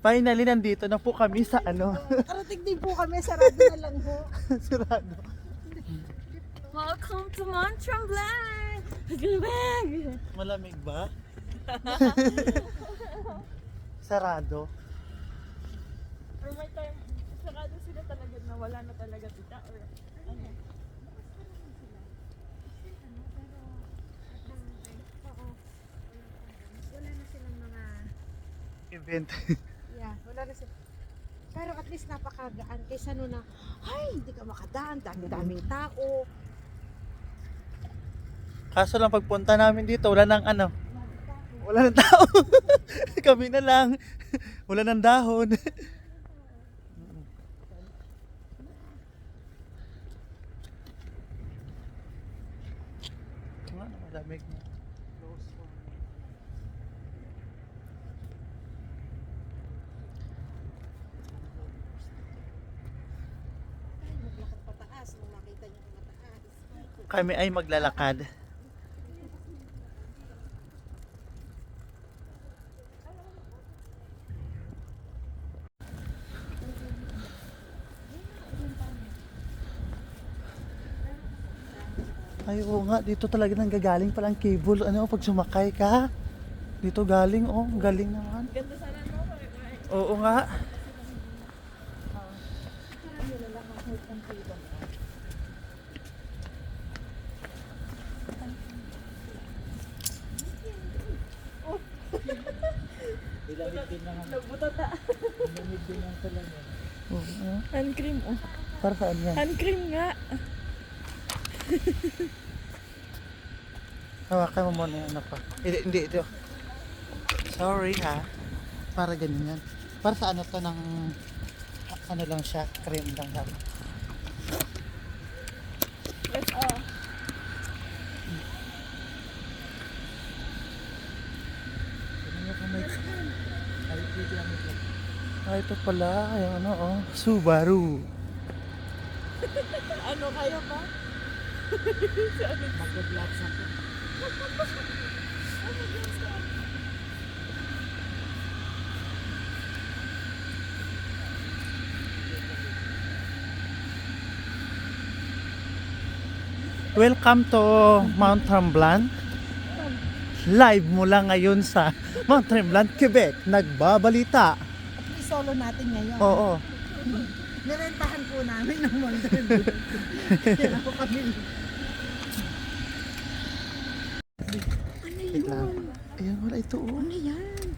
Finally, nandito na po kami sa ano. Karating din po kami, sarado na lang po. Sarado. Welcome to Mont Tremblant! Galbag! Malamig ba? Sarado. Or may time, sarado sila talaga na wala na talaga tita or ano? Wala na silang mga... Event. Yeah, wala na silang... Pero at least napakagaan kaysa no na, ay, hindi ka makadaan, dami-daming tao. Kaso lang pagpunta namin dito, wala nang ano. Wala nang tao. Kami na lang. Wala nang dahon. Malamig na. Ay, maglakad pataas, nung makita niyo kung mataas. Kami ay maglalakad. Ay, oo nga, dito talaga nanggagaling palang cable. Ano, pag sumakay ka, dito galing, oh, galing naman. Ganda sana no? Oo nga. Nagbutata. Oo nga. Hand cream oh. Para saan yan? Hand cream nga. Hawakan mo muna yung ano pa. Hindi, ito. Sorry ha. Para ganyan yan. Para sa ano to ng... Ano lang siya, cream lang dapat. Let's Ah, ito pala, yung ano oh, Subaru. ano kayo pa? Mag-vlog sa po. Welcome to Mount Tremblant. Live mula ngayon sa Mount Tremblant, Quebec. Nagbabalita. At least solo natin ngayon. Oo. Nirentahan po namin ng Wonderland. Kaya ako kami. Ano Wait lang. yun? Ayan, wala ito oh. Ano yan?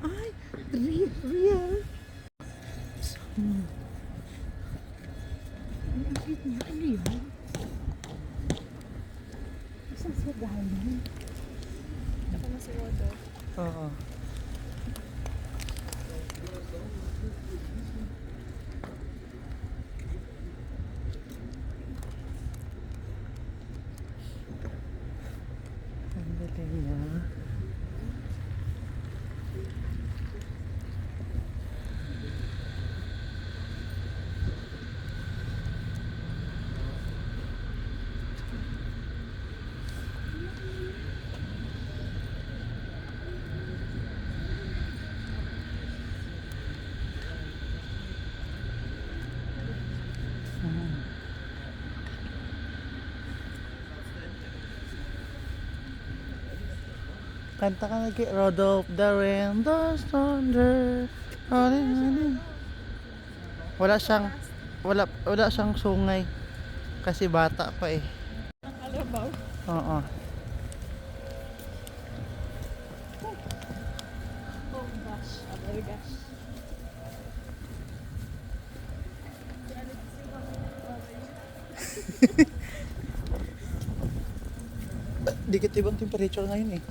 Ay, real. Ang cute niya. Ano yun? Isang sa galing. Ako na si Wodo. Oo. Ang galing niya. Kanta ka lagi. Road of the Rain, the thunder. Wala siyang sungay. Kasi bata pa eh. Ang alabaw. Oo. Oh gosh. Oh my gosh. Negative ang temperature ngayon eh.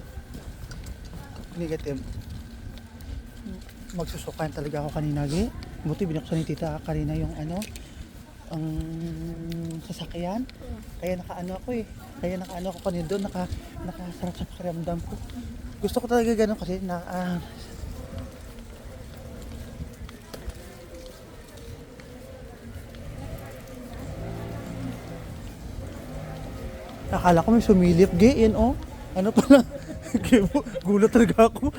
Negative. Magsusukayan talaga ako kanina, Gi. Buti binuksan ni Tita kanina yung ano, ang sasakyan. Kaya nakaano ako eh. Kaya nakaano ako kanina doon, nakasarap sa pakiramdam ko. Gusto ko talaga gano'n kasi na akala ko may sumilip, Gi, yun oh. Ano pala? Gulat talaga ako.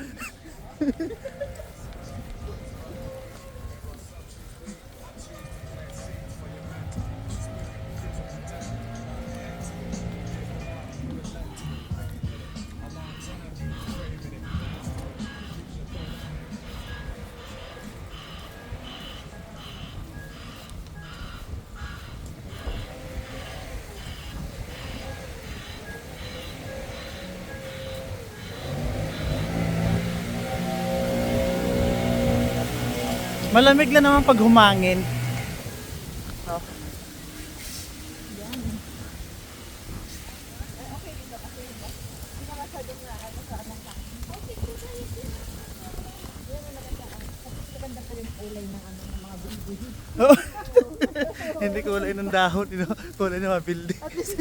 Malamig lang naman pag humangin. No? Oo. Hindi kulay ng dahon, kulay ng mga building. At least,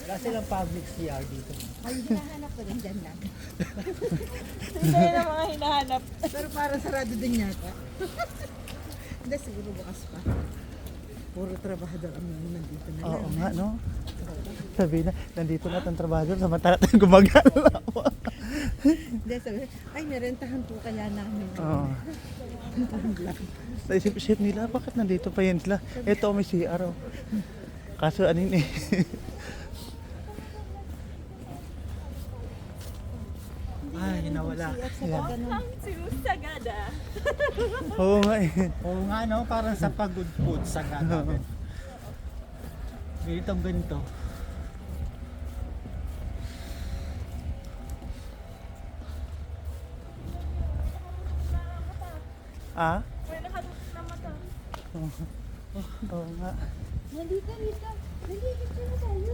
Wala silang public CR dito. ay, hinahanap ko rin dyan lang. Hindi na mga hinahanap. Pero parang sarado din yata. Hindi, siguro bukas pa. Puro trabahador ang mga nandito na lang. Oo nga, no? Sabi na, nandito na itong trabaho, samantala tayong gumagala. Hindi, sabi, ay, narentahan po kaya namin. Oo. Naisip-isip nila, bakit nandito pa yan sila? Ito, may CR, oh. Kaso, anin eh. Ay, nawala. Yan. Ang sinusagada. Oo nga eh. Oo nga no, parang sa pagod food sa gata. Ganitong ganito. Ah? May nakatusok na mata. Oo nga. Nandito, Rita. Nandito na tayo.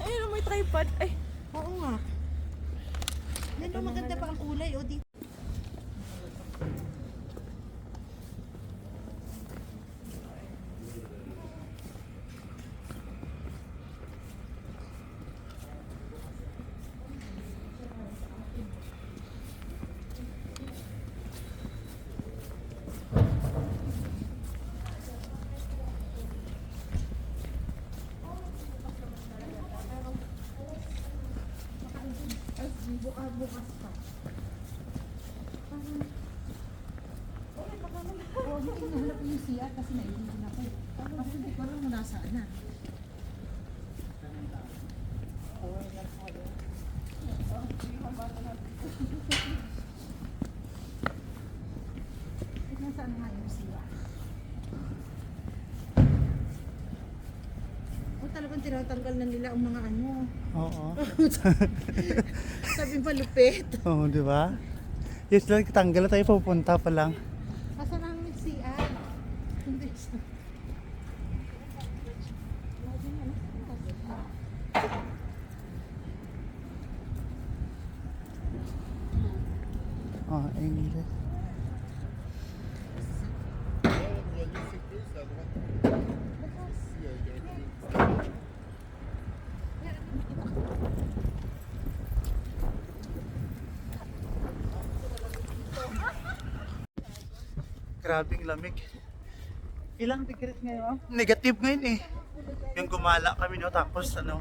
Ayun, may tripod. Ay, Oo nga. Yan o, maganda pa ang kulay. O, dito. Bukas pa. Oo, hindi nahanap ko yung siya kasi naiintin ako. Kasi hindi ko alam kung nasaan na. Nasaan nga yung siya? O talagang tinatanggal na nila ang mga ano. Oo. Sabi pa lupit. Oo, di ba? Yes lang, tanggal na tayo, pupunta pa lang. Asan ang CR? Hindi siya. Oh, English. Grabing lamig. Ilang degrees ngayon? Negative ngayon eh. Yung gumala kami no, tapos ano,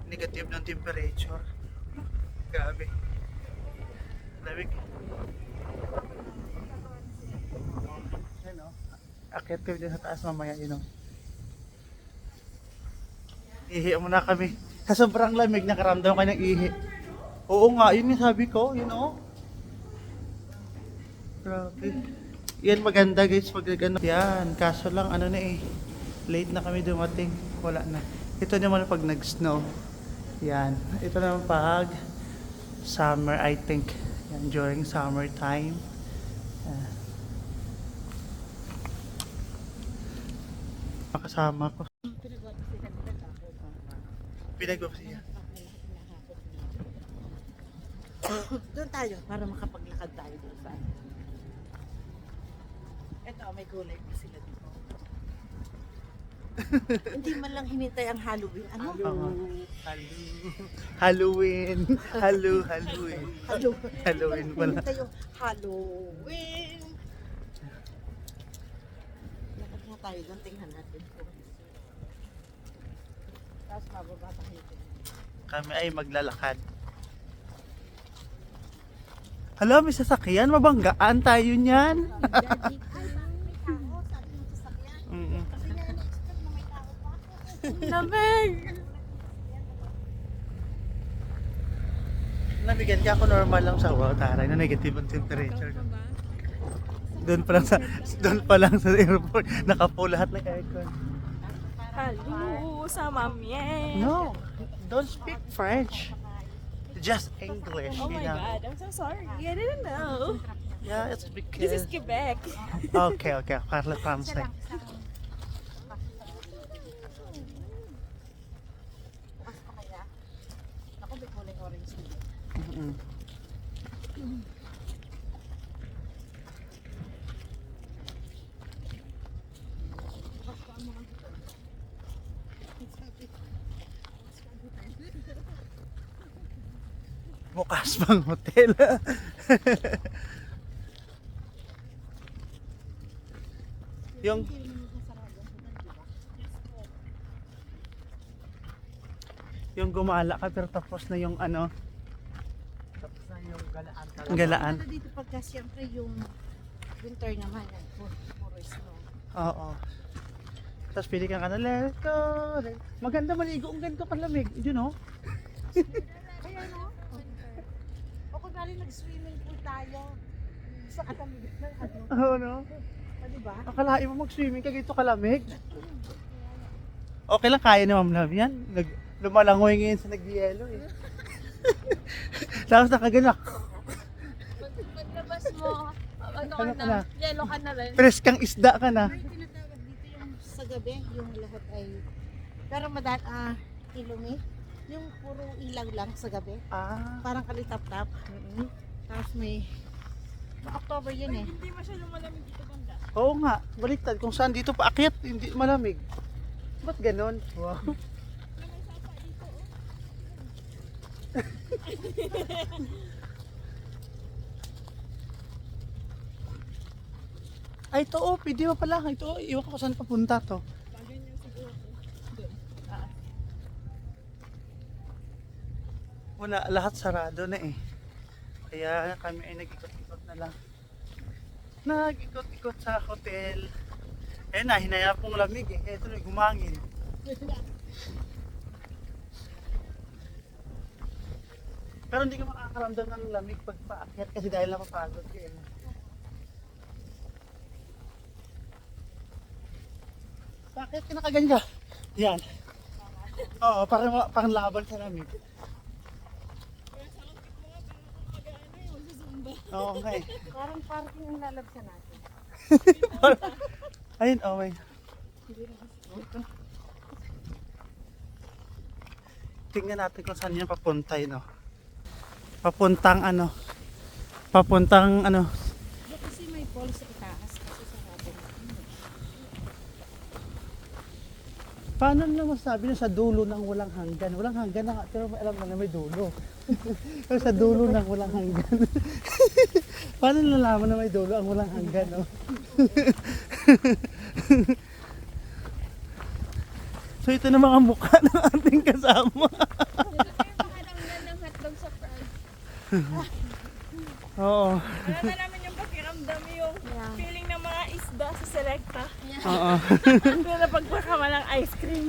negative ng temperature. Grabe. Lamig. Yan o. Akit kami din sa taas mamaya yun o. Ihi muna kami. Sa sobrang lamig, nakaramdam ka ng ihi. Oo nga, yun yung sabi ko, yun o. Grabe. Yan maganda guys pag ano. Yan, kaso lang ano na eh. Late na kami dumating. Wala na. Ito naman pag nag-snow. Yan. Ito naman pag summer I think. Yan, during summer time. Makasama ko. Pinagpapasiya. Doon tayo para makapaglakad tayo doon sa ano. Ito, may kulay pa sila dito. Hindi man lang hinintay ang Halloween. Ano? Halloween. Halloween. Halloween pala. Hinintay yung Halloween. Lakad nga tayo doon. Tingnan natin. Tapos mababa tayo doon. Kami ay maglalakad. Hala, may sasakyan. Mabanggaan tayo niyan. Daddy, ay, may tao. Sabi mo sasakyan. Mm-mm. Kasi nga na-expect na may tao pa. lamig! Nabigyan ka ako normal lang sa taray na negative ang temperature. Doon pa lang sa airport, naka-full lahat ng aircon. Hello sa mamien. No, don't speak French. Just English, Oh my you know. God, I'm so sorry. I didn't know. Yeah, it's This because... is Quebec. Okay, okay. Parle Isa français. lang, isang bukas pa kaya. Ako, may kulay orange dito. Mm-mm. Bukas pa ang mga dito. Bukas pang hotel. Yung Hindi naman nasarado ang hotel, di ba? yung gumala ka pero tapos na yung ano, Tapos na yung galaan talaga. ang galaan. Ano dito pagka siyempre yung winter naman yan, puro snow. Oo. Tapos pili ka na, let's go. Maganda maligo, ang ganito kalamig. You know? Kaya no? O kung galing nag-swimming pool tayo, sa katamigan ng ano, Oo, no? di ba? Akalain mo mag-swimming ka ganito kalamig. Okay lang, kaya ni Ma'am Love yan. Lumalangoy ngayon sa nag-yelo eh. Tapos nakaganak. Paglabas mo, ano Ano ka na? Yellow ka na rin. Preskang isda ka na. May tinatawag dito yung sa gabi, yung lahat ay, pero ilumi, yung puro ilaw lang sa gabi, Ah. parang kalitap-tap. Tapos may, October yun eh. Hindi masyadong malamig dito banda. Oo nga, baliktad. Kung saan dito paakyat, hindi malamig. Ba't ganon? Wow. Ay, ito oh, pwede mo pala. Ito, iwan ko kung saan papunta to. Ganyan siguro. Wala, lahat sarado na eh. Kaya kami ay nag-ikot-ikot na lang. Nag-ikot-ikot sa hotel. Eh na, hinaya pong lamig eh. Ito na, gumangin. Pero hindi ka makakaramdam ng lamig pag paakyat kasi dahil napapagod ka eh. Bakit ka nakaganyan ka? Yan. Oo, parang laban sa lamig. Oo, okay. Parang parking ang lalabsan natin. Ayun, oh my. Tingnan natin kung saan yan papunta no. Papuntang ano. Kasi may pole sa itaas kasi sarado na. Paano na masabi na sa dulo ng walang hanggan? Walang hanggan na nga, pero may alam na may dulo. Pero sa dulo ng walang hanggan. Paano nalaman na may dulo ang walang hanggan, no? So ito na mga mukha ng ating kasama. ng hotdog sa price. Oo. Wala na namin yung pakiramdam yung feeling ng mga isda sa Selecta. Oo. Pero napagpakama ng ice cream.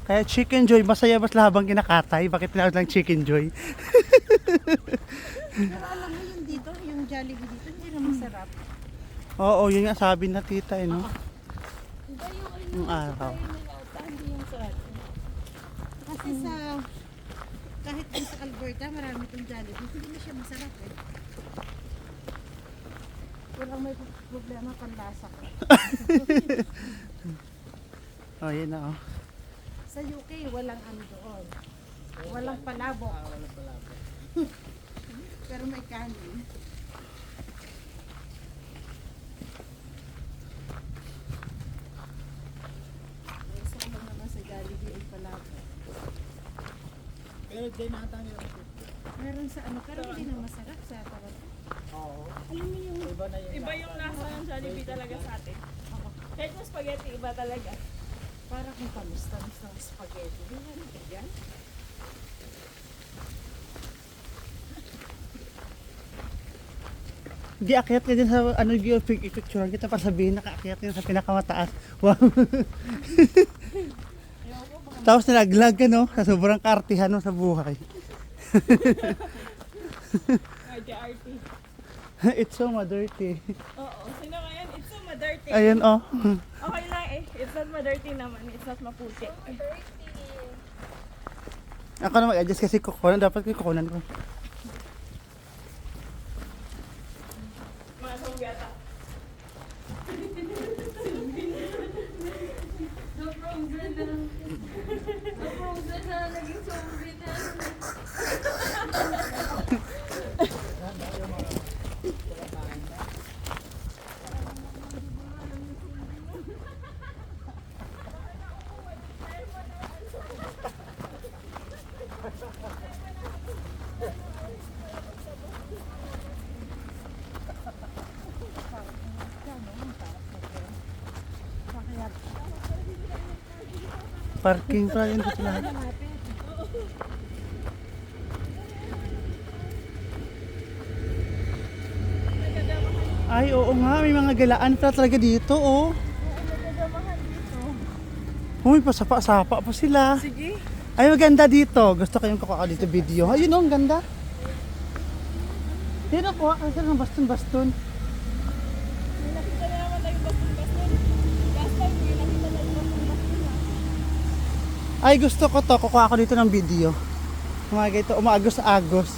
Kaya Chicken Joy, masaya mas habang kinakatay. Bakit tinawag lang Chicken Joy? Pero alam mo yung dito, yung Jollibee dito, hindi na masarap. Oo, yun nga sabi na tita, eh, no? Iba yung ano, Yung araw. hindi yung sa atin. Kasi sa, kahit din sa Alberta, marami itong Jollibee, hindi na siya masarap eh. Walang may problema panlasa ko. Oh, yun na, oh. Sa UK, walang ano doon. Walang palabok. Pero may kanin. Gusto ko lang naman sa Jollibee ay palabok. Pero din nata yun. Meron sa ano, pero hindi na masarap sa tarot. Oo. Alam mo yung Iba na yun. Iba yung lasa ng Jollibee talaga sa atin. Kahit yung spaghetti, iba talaga. parang kung tamis-tamis ng spaghetti. Di ba ano yan? Di akyat ka din sa ano yung picture kita para sabihin nakaakyat ka sa pinakamataas. Wow. Tapos nalaglag ka no sa sobrang kaartihan mo sa buhay. RJRT. It's so dirty. Oo, sino ngayon? It's so dirty. Ayun oh. Okay lang eh. It's not ma-dirty naman. It's not maputi. Ako na mag-adjust kasi kukunan. Dapat ko kukunan ko. Mga sunggata. Parking pa rin dito lahat. Ay, oo nga. May mga galaan pa talaga dito, oh. Uy, pasapa-sapa pa sila. Sige. Ay, maganda dito. Gusto ko yung kukuha dito video. Ayun, oh, ang ganda. Ayun, kuha ka ng baston-baston. May nakita na naman tayong baston-baston. Last time, may nakita na yung baston-baston na. Ay, gusto ko to. Kukuha ko dito ng video. Mga ganito, umaagos-agos.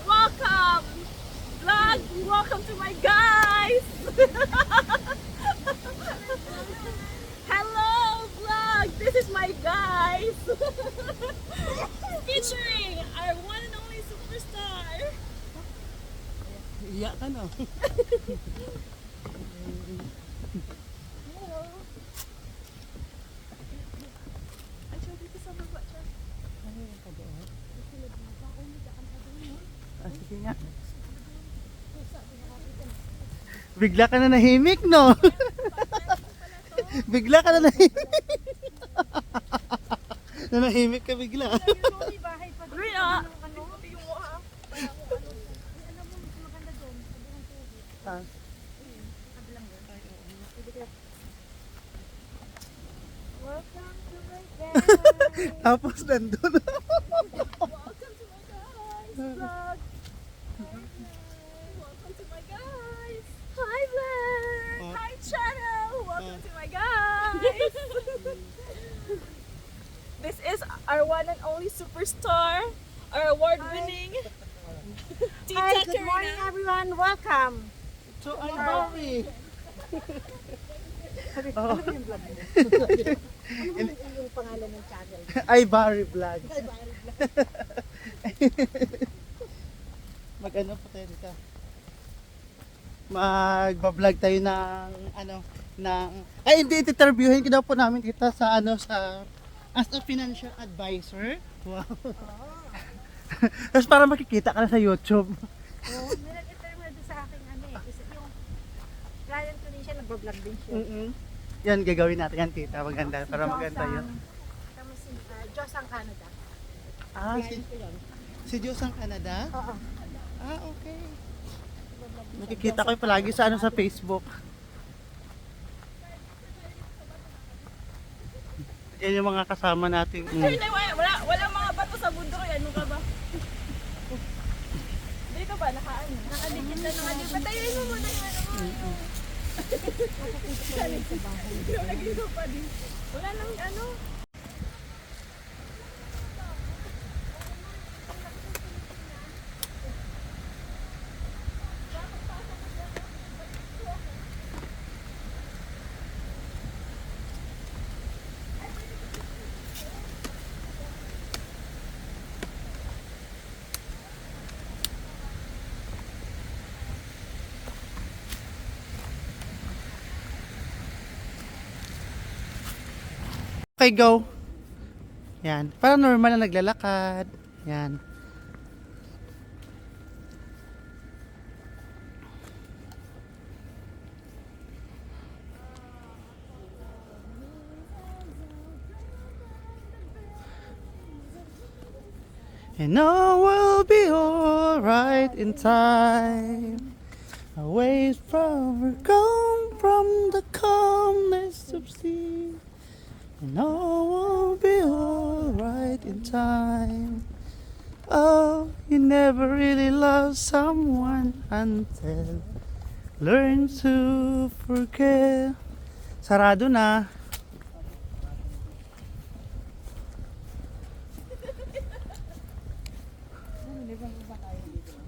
Welcome! Vlog! Welcome to my guys! Hello, vlog! This is my guys! Featuring our one and only superstar! Iya ka no? Ay, siya dito sa baba, siya. Ah, sige nga. Bigla ka na nahimik, no? Bigla ka na nahimik. Nanahimik ka bigla. May bahay pa doon. Rina! Ano? Yung mukha. Alam mo, mas maganda doon. Kabilang tubig. Ah, Kabilang doon. Pwede ka. Welcome to my guys. tapos nandun. Welcome to my guys vlog! Welcome to my guys! Hi vlog! Oh. Hi channel! Welcome to my guys! This is our one and only superstar, our award-winning Tita Hi, good morning Karina. everyone. Welcome. So, ay, Barbie. Ano ba yung vlog mo? Ano yung pangalan ng channel? Ay, Barry Vlog. Mag-ano pa tayo dito? Mag-vlog tayo ng ano, ng ay hindi interviewin ko daw po namin dito sa ano sa as a financial advisor. Wow. Tapos para makikita ka na sa YouTube. Oo, may nag-interview na doon sa aking ano eh. Kasi yung client ko din siya, nag-vlog din siya. Yan gagawin natin yan tita, maganda para maganda yun. Tama si Diyos ang Canada. Ah, Client ko yun. si Diyos ang Canada? Oo. Ah, okay. Nakikita ko yung palagi sa ano sa Facebook. Yan yung mga kasama natin. Ay, wala mga bato sa bundok. Ano ka ba? Dito ba? Nakaano? Nakadikit na nakadikit. Patayin mo muna yung ano mo. Nagino pa din. Wala nang ano. Okay, go. Yan. Para normal na naglalakad. Yan. And all will be alright in time. Away from the calmness of sea. And all will be alright in time. Oh, you never really love someone until learn to forget. Sarado na.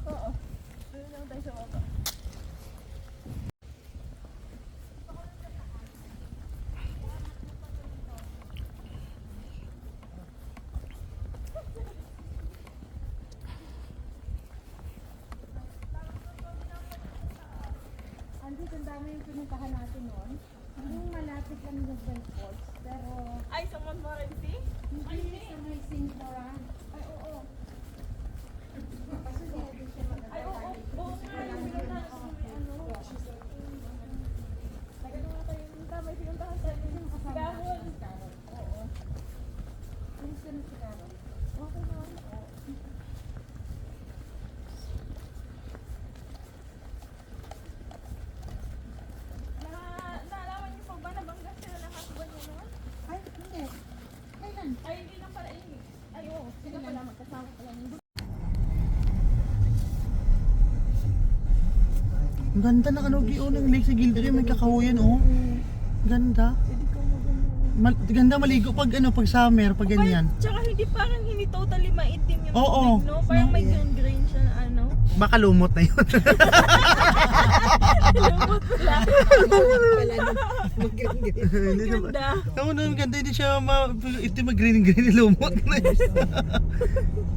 Oo. Doon lang tayo sa baba. Andito ang dami yung pinuntahan natin noon. Yung malapit lang yung Bell Falls. Pero Ay, sa Montmorency? hindi sa may Sintoran. Ay, oo. Kasi hindi siya Ay, oo. Oo nga, yung pinuntahan ko may ano. Nagano nga tayo yung may pinuntahan tayo. Gahon. Oo. Gusto na si Carol. Okay naman. Oo. Naalaman niyo pa ba na bangga sila ng husband niya noon? Ay, hindi. Kailan? Ay, hindi lang pala yun. Ay, oo. Sila pala magkasama pala yung Ang ganda ng ano, ng lake sa gilid rin, may kakahuyan oh. Ganda. Ganda maligo pag ano, pag summer, pag ganyan. Tsaka hindi parang hindi totally maitim yung Oo. tubig, no? Parang may green siya na ano. Baka lumot na yun. Lumot pala. Wala na. Mag-green-green. Hindi siya Ganda. Ako ang ganda, hindi siya ito mag-green lumot na yun.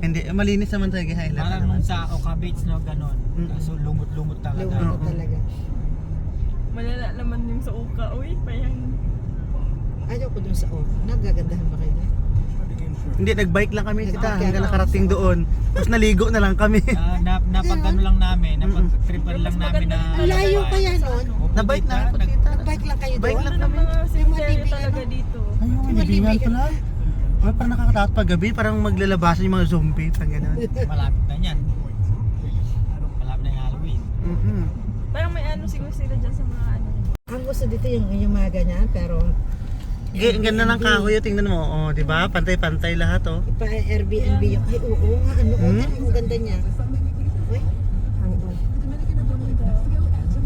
Hindi, malinis naman talaga highlight. Parang nung sa Oka Beach, no, ganon. Kaso lumot-lumot talaga. Lumot Oo. talaga. Malala naman yung sa uka. Uy, parang Ayaw ko dun sa nagagandahan ba kayo doon? Hindi, nag-bike lang kami kita Nag-bike hanggang lang. nakarating doon. Tapos naligo na lang kami. Napag-ano lang namin, napag-tripan lang namin na... Ang layo kaya nun? Na-bike na ako kita. Nag-bike lang kayo Bike doon? lang ano ng kami. mga cemetery matibig, talaga ano? dito. Ayun, may libingan pala. Ay, parang nakakatakot pag gabi, parang maglalabasan yung mga zombie, parang gano'n. Malapit na yan. Malapit na yung Halloween. Parang may ano siguro sila dyan sa mga ano. Ang gusto dito yung mga ganyan, pero Ang ganda ng kahoy, tingnan mo, oh, di ba? Pantay-pantay lahat, oh. ipa Airbnb yung, ay oo nga, ano, ang ganda niya. Uy,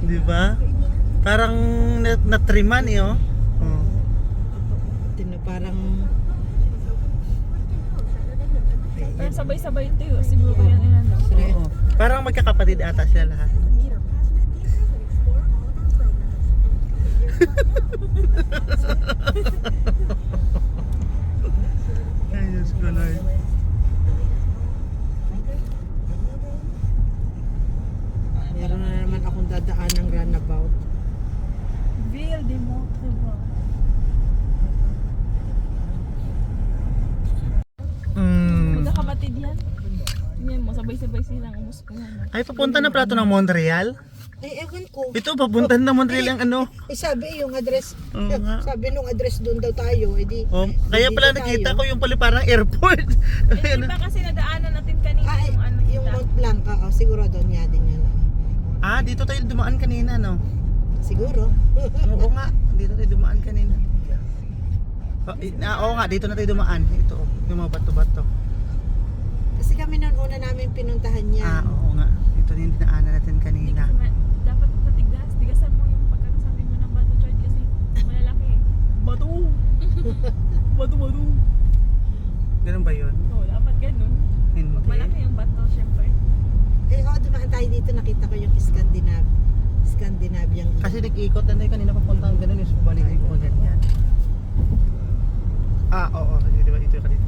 Di ba? Parang natriman, eh, oh. Oh. parang, Parang sabay-sabay tayo siguro yan ano. Oo. Parang magkakapatid ata sila lahat. Ay, Diyos ko, Lord. meron na naman akong dadaan ng runabout. Ville de Montrevaux. Magkakapatid yan. Tingnan mo, sabay-sabay silang umuskuhan. Ay, papunta na plato ng Montreal? Ay, ewan ko. Ito, papunta na Montreal ang ano. Eh, sabi yung address, Oo nga. sabi nung address doon daw tayo, edi. Oh, kaya pala nakita ko yung pala parang airport. Eh, di ba kasi nadaanan natin kanina Ay, yung ano yung kita? Mont Blanc, siguro doon nga din yun. Ah, dito tayo dumaan kanina, no? Siguro. Oo nga, dito tayo dumaan kanina. Oo nga, dito na tayo dumaan. Ito, yung mga bato-bato. Kasi kami noon una namin pinuntahan niya. Ah, oo nga. Ito na yung dinaanan natin kanina. Dapat patigas. Tigasan mo yung pagkakasabi mo ng bato chart kasi malalaki. Bato! Bato! Ganun ba yun? Oo, dapat ganun. Hindi. Pag malaki yung bato, syempre. Eh, dumaan tayo dito, nakita ko yung Scandinavian. Kasi nag-iikot na tayo kanina papunta ang ganun, yung balikin ko ganyan. Ah, oo. Kasi diba ito kanina.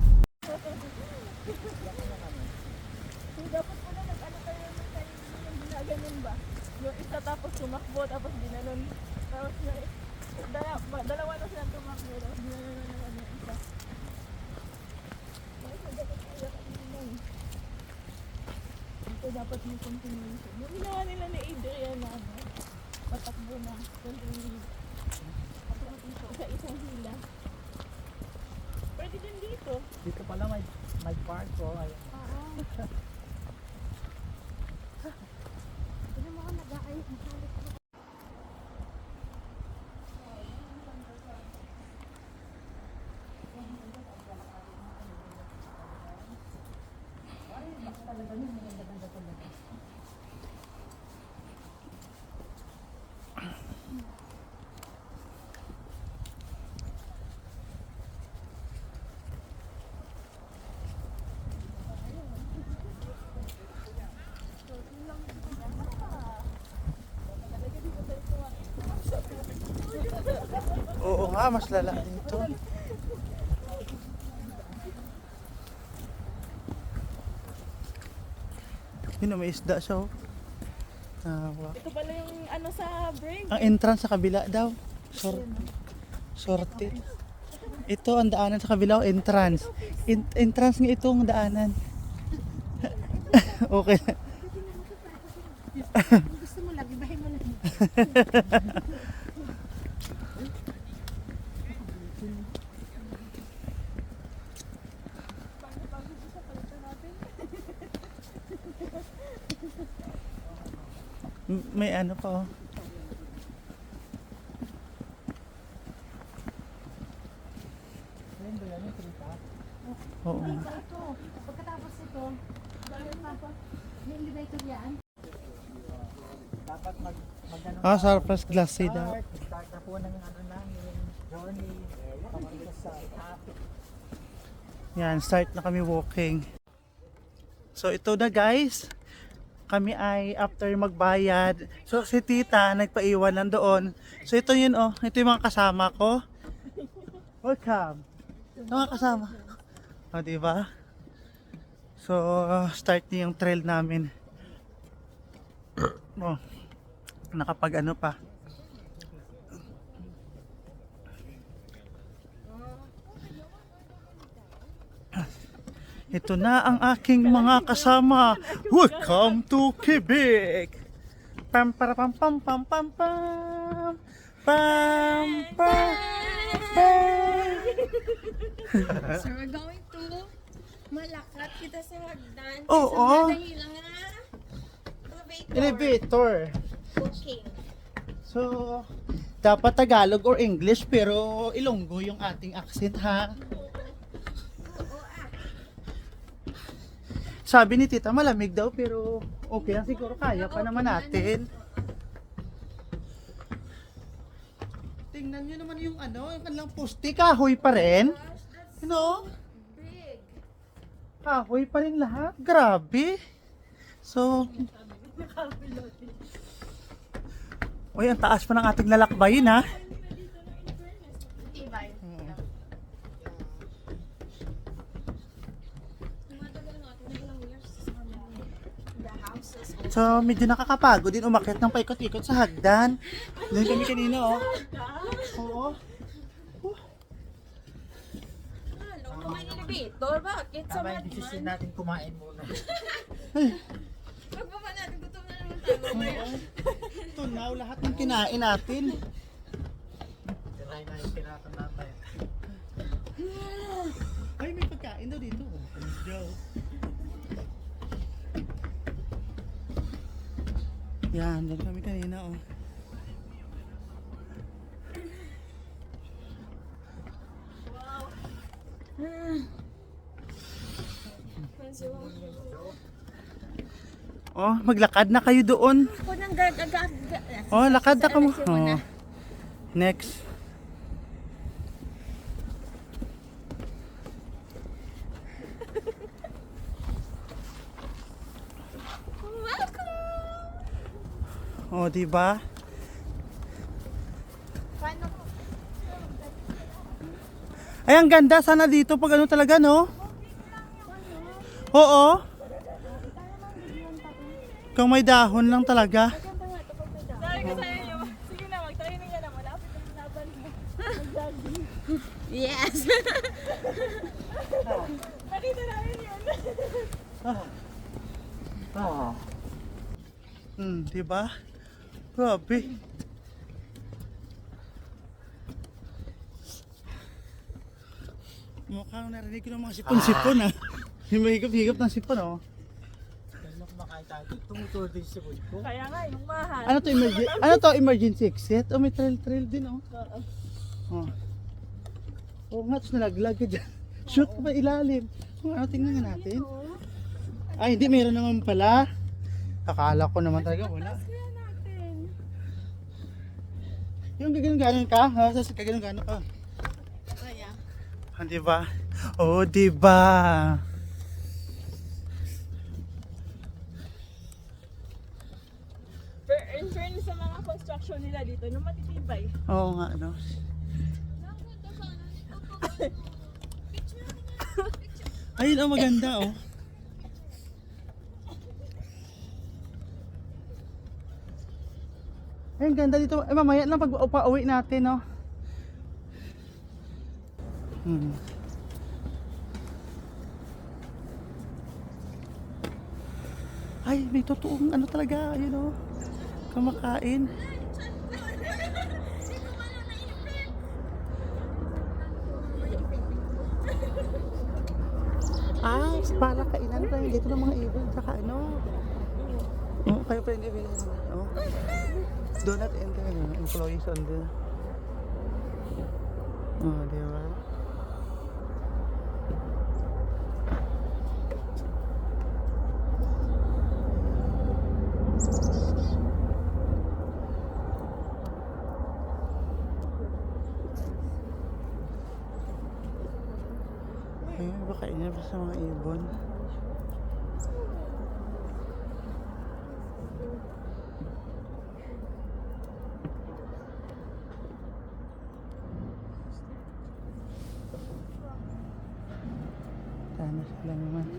Dapat pala nag-ano tayo ng time yung ginaganyan ba? Yung isa tapos tumakbo, tapos ginanon. Tapos dalawa na silang tumakbo, tapos ginanon na naman yung isa. Ito dapat yung continuation. Yung ginawa nila ni Adrian na ano, patakbo na, continuation. Sa isang hila. Pwede din dito. Dito pala may park ko. Ayun. Ano mo ka nag-aayos? talaga yun. Maganda-ganda talaga. Oo nga, mas lala dito. Yun, may isda siya, oh. Wow. Ito pala yung ano sa break. Ang entrance sa kabila daw. Sorted. Ito ang daanan sa kabila, oh, entrance. Entrance nga itong daanan. Okay. Kung gusto mo lang, ibahin mo lang. May ano pa, oh. Oo. Ito, pagkatapos ito, may elevator yan. Dapat mag-ano Ah, surplus glass daw. start na po ng ano namin, journey, papunta sa traffic. Yan, start na kami walking. So ito na guys, kami ay after magbayad. So si tita nagpaiwan nandoon. So ito yun, oh, ito yung mga kasama ko. Welcome. Ito mga kasama. O, diba? So start na yung trail namin. Oh, nakapag ano pa. Ito na ang aking mga kasama. Welcome to Quebec. Pam para pam pam pam pam pam. Pam pam pam. So we're going to Malakat kita sa hagdan. Oo. Dahil lang na Elevator. booking. So, dapat Tagalog or English pero Ilonggo yung ating accent, ha? Sabi ni tita malamig daw pero okay lang siguro, kaya pa naman natin. Tingnan nyo naman yung ano, yung kanilang poste, kahoy pa rin. No? Big. Kahoy pa rin lahat. Grabe. So, uy, ang taas pa ng ating lalakbayin, ha? Ibay. Tumatagal nga, ilang years the houses. So, medyo nakakapagod din umakyat ng paikot-ikot sa hagdan. Doon kami kanina, oh. Oo. Ano, kumain elevator? Bakit? Sa Tama yung decision Madman? natin kumain muna. Pag pa natin, gutom na naman tayo mamaya. Tunaw lahat ng kinain natin. Tirahin na yung tinatan natin. Ay, may pagkain daw dito. Joe. Yan, doon kami kanina, oh. Oh, maglakad na kayo doon. Ako nang gagagag. Oh, lakad na ka mo. Oh. Next. Oh, di ba? Paano? Ay, ang ganda sana dito pag ano talaga, no? Oo. Kung may dahon lang talaga. Sabi ko sa inyo, sige na, mag-training ka na. Malapit na sinaban mo. Mag-jogging. Yes. Nakita namin yun. Di ba? Grabe. Mukhang narinig ko ng mga sipon-sipon, ah. Yung mahigap-higap ng sipon, oh. Kaya kumakain tayo, tumutur din sa food ko. Kaya nga, yung mahal. Ano to, emergency exit? Oh, may trail din, oh. Oh. Oo nga, tapos nalaglag ka dyan. Shoot ka pa ilalim. Kung ano, tingnan nga natin. Ay, hindi, meron naman pala. Akala ko naman talaga wala. Kaya natin. Yung gaganon-ganon ka, ha? Sa gaganon-ganon ka. Kaya. Ah, diba? Oh, diba? In fairness sa mga construction nila dito, no matitibay. Oo nga, no? Ayun, oh, maganda, oh. Ay, ang ganda dito. Eh, mamaya lang pag pauwi natin, no? Hmm. Ay, may totoong ano talaga, yun, oh. Kamakain. Ah, para kainan tayo dito ng mga ibon, tsaka ano. Oh, kayo pa hindi bilhin. Oh. Donut and employees on the. Oh, di ba? Ayun, baka inip sa mga ibon. Sana sila naman.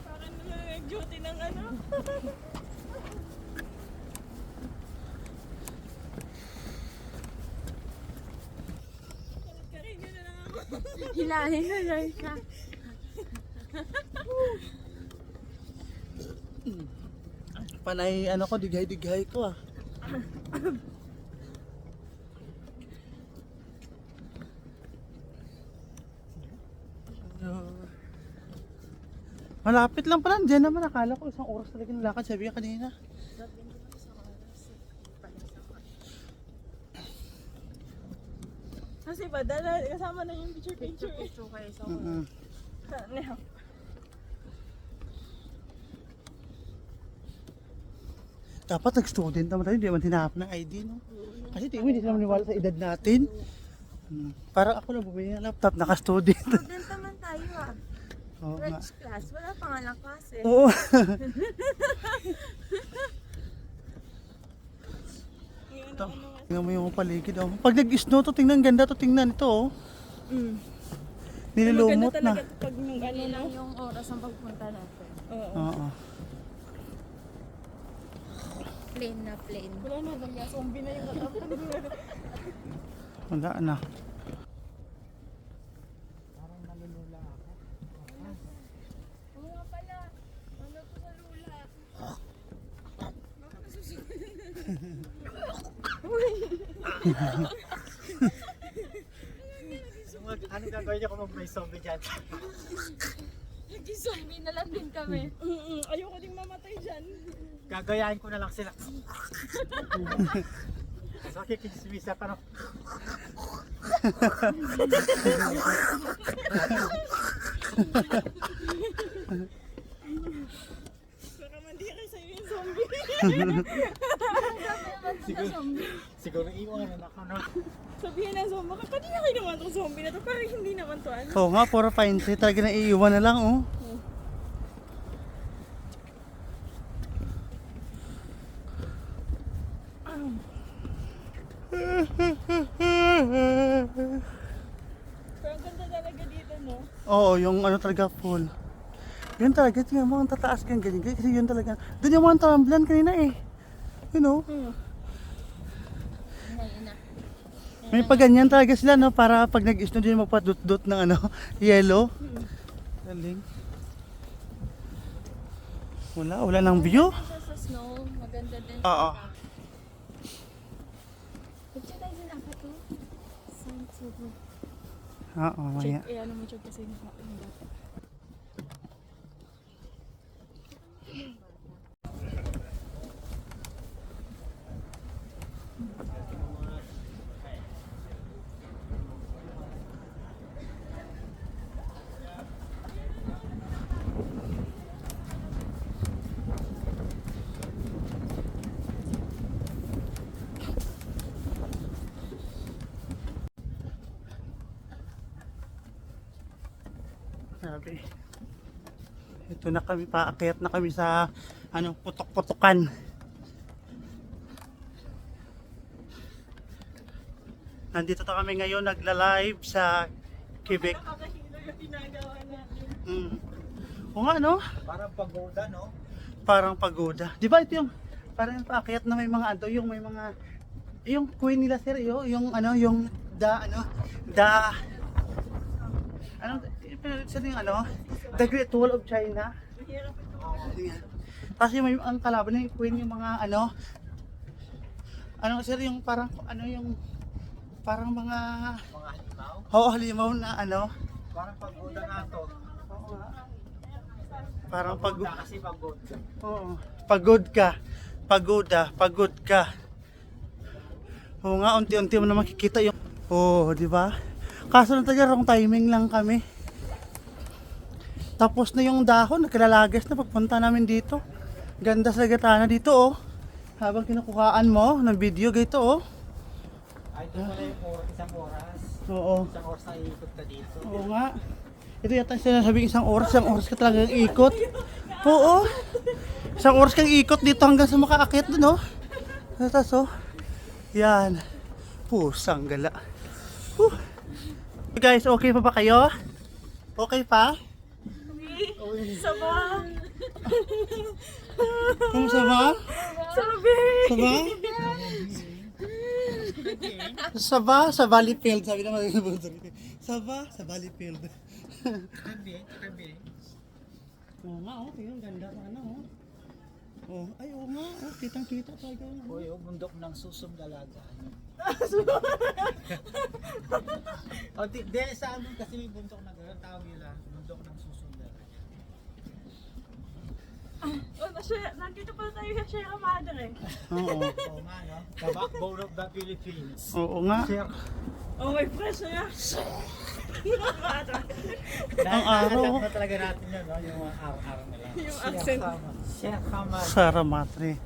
Parang nag-duty ng ano. Karin na lang ako. Hilahin na lang siya. Panay ano ko, dighay-dighay ko ah. Malapit lang pala, dyan naman. Akala ko isang oras talaga ng lakad, sabi ka kanina. Kasi ba, kasama na yung picture-picture. Picture kayo sa Mm-mm. Ano? Dapat nag-student naman tayo, hindi naman hinahanap ng ID, no? Kasi tingin mo, hindi sila maniwala sa edad natin. Parang ako na bumili ng laptop, naka-student. Student naman tayo ah. Oo nga. French class. Wala pa nga lang klase. Oo. Ito, tingnan mo yung paligid, oh. Pag nag-snow to, tingnan, ganda to, tingnan ito, oh. Mm. Nilulumot Maganda na. talaga pag nung ano Hindi na. lang yung oras ang pagpunta natin. Oo. Oo. Plain na plain. Wala na, bang zombie na yung matapang. Wala na. Parang nalulula ako. Oo nga pala. Ano to sa lula? Ano gagawin niyo kung may zombie dyan? Nag-zombie na lang din kami. Ayoko ding mamatay dyan. Gagayahin ko na lang sila. So, kikismisa pa no? Baka mandiri sa'yo yung zombie. Siguro iwan na ako no? Sabihin ng zombie, kakadiri naman itong zombie na to. Parang hindi naman to ano. Oo nga, puro pine tree. Talaga na iiwan na lang, oh. Pero ang ganda talaga dito, no? Oo, yung ano talaga full. Yun talaga, tingnan mo, ang tataas kang ganyan. Kasi yun talaga. Doon yung mga tumblan kanina eh. You know? Ngayon na. May paganyan talaga sila, no? Para pag nag-snow din magpadut-dut ng ano, yellow. Galing. Wala nang view. Sa snow, maganda din. Oo. Picture tayo din ako to. San Cebu. Oo, maya. Check, ano mo check kasi yung dapat. Grabe. Ito na kami, paakyat na kami sa ano, putok-putukan. Nandito na kami ngayon, nagla-live sa Quebec. Nakakahilo yung ginagawa natin. O nga, no? Parang pagoda, no? Parang pagoda. Di ba ito yung parang paakyat na may mga ano, yung may mga yung queen nila sir, yung ano, yung sino yung ano, the Great Wall of China. Mahirap ito. Ayan. Tapos yung may ang kalaban ng queen, yung mga ano sir, yung parang ano, yung parang mga Mga halimaw. halimaw na ano. Parang pagoda nga to. Oo nga. Parang pagod. Pagoda kasi pagoda. Oo. Pagod ka. Pagod ka. Oo nga, unti-unti mo na makikita yung di ba? Kaso na taga wrong timing lang kami. Tapos na yung dahon, nagkalalagas na pagpunta namin dito. Ganda sa gatana dito, oh. Habang kinukuhaan mo ng video, gito, oh. Ay, ito pala yung isang oras. Oo. Isang oras na iikot ka dito. Oo nga. Ito yata yung sinasabing isang oras ka talagang ikot. Oo. Isang oras kang ikot dito hanggang sa makaakyat dun, oh. Tapos, oh. Yan. Pusang gala. Guys, okay pa ba kayo? Okay pa? Sama. Kumusta ba? Sabi. Saba? Sa Valleyfield, sabi naman ng buto. Saba? Sa Valleyfield. Tabi. Oo nga, oh. Tingnan, ganda pa na, oh. Oh, ay, oo nga, oh. Kitang-kita talaga. Uy, bundok ng susum dalaga. Di, sa amin kasi may bundok na gano'n, tawag nila, bundok ng susum dalaga. Nandito pala tayo sa Sierra Madre. Oo. Oo nga, no? The backbone of the Philippines. Oo nga. Oh, may fresh na yan. Ang araw. Na talaga natin yun, no? Yung mga araw-araw nila. Yung accent. Sheikh Hamad. Sara Matre.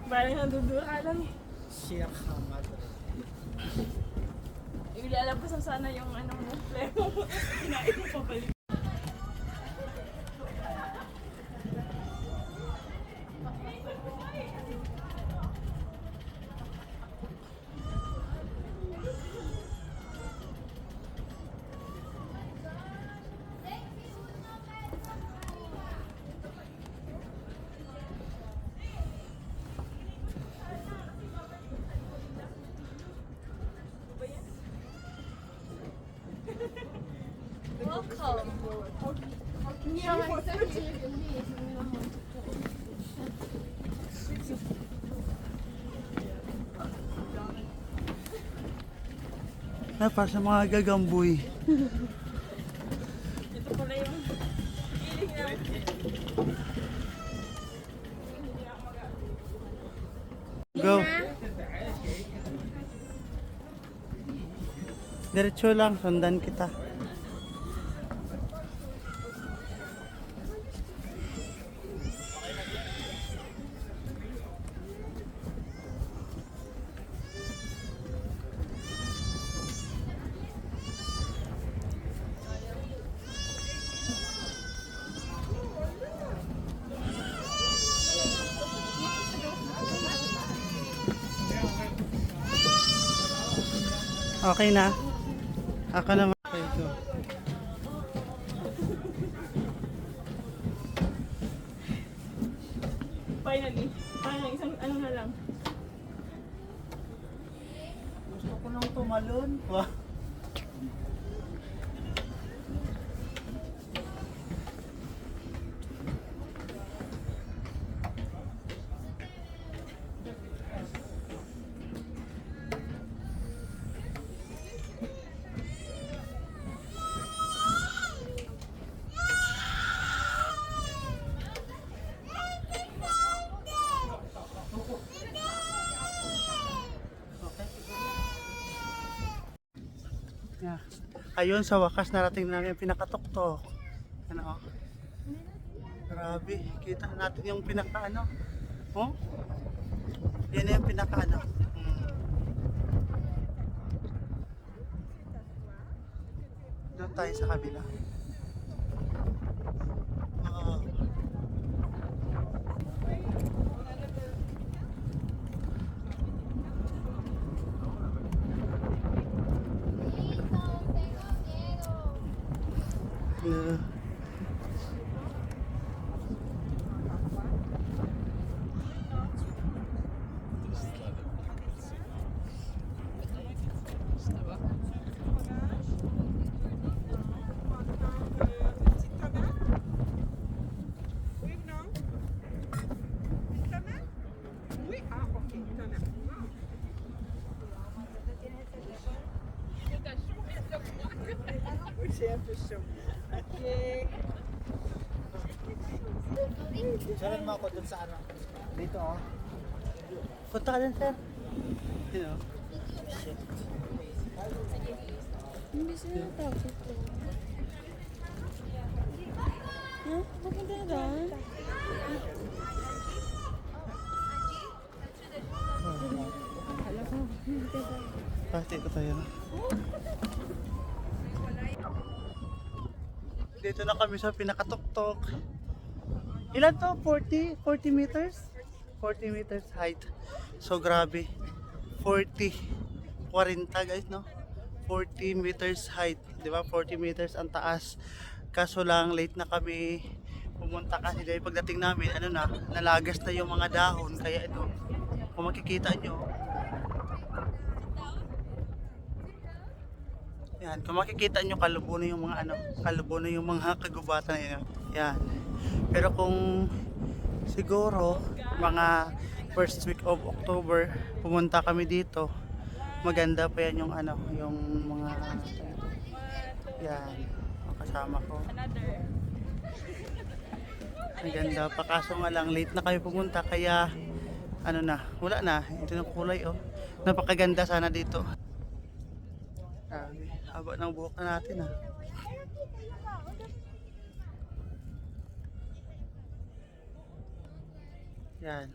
Parang nandudura lang. Sheikh Hamad. Ilalabas na sana yung ano mo, plemo mo. Kinain mo pa balik. Para sa mga gagamboy. Ito pala yung feeling namin. Go. Diretso lang, sundan kita. Okay na. Ako naman. Okay, go. Finally. Parang isang ano na lang. Gusto ko nang tumalon. Wow. Yeah. Ayun, sa wakas narating namin yung pinakatuktok. Ano? Grabe, kita natin yung pinaka-ano. Oh? Yan na yung pinaka-ano. tayo sa kabila. Wow. Hello. Oui, non? Tomate? Oui, ah, ok, tomate. Oui, c'est un peu chaud. Ok. Sabihin mo ako dun sa ano. Dito oh. Punta ka din, sir. You know. Hindi sila takot ko. Ha? Papunta na doon? Dito tayo. Dito na kami sa pinakatuktok. Ilan to? 40 meters? 40 meters height. So grabe. 40 guys, no? 40 meters height, 'di ba? 40 meters ang taas. Kaso lang late na kami pumunta kasi dahil pagdating namin, ano na, nalagas na yung mga dahon. Kaya ito, kung makikita nyo, yan, kung makikita nyo, kalubo na yung mga ano, kalubo na yung mga kagubatan na yun. Yan. Pero kung siguro mga first week of October pumunta kami dito, maganda pa yan yung ano, yung mga yan, ang kasama ko. Maganda pa, kaso nga lang late na kayo pumunta kaya ano na, wala na, ito yung kulay oh. Napakaganda sana dito. Haba ng buhok na natin ah. Yan.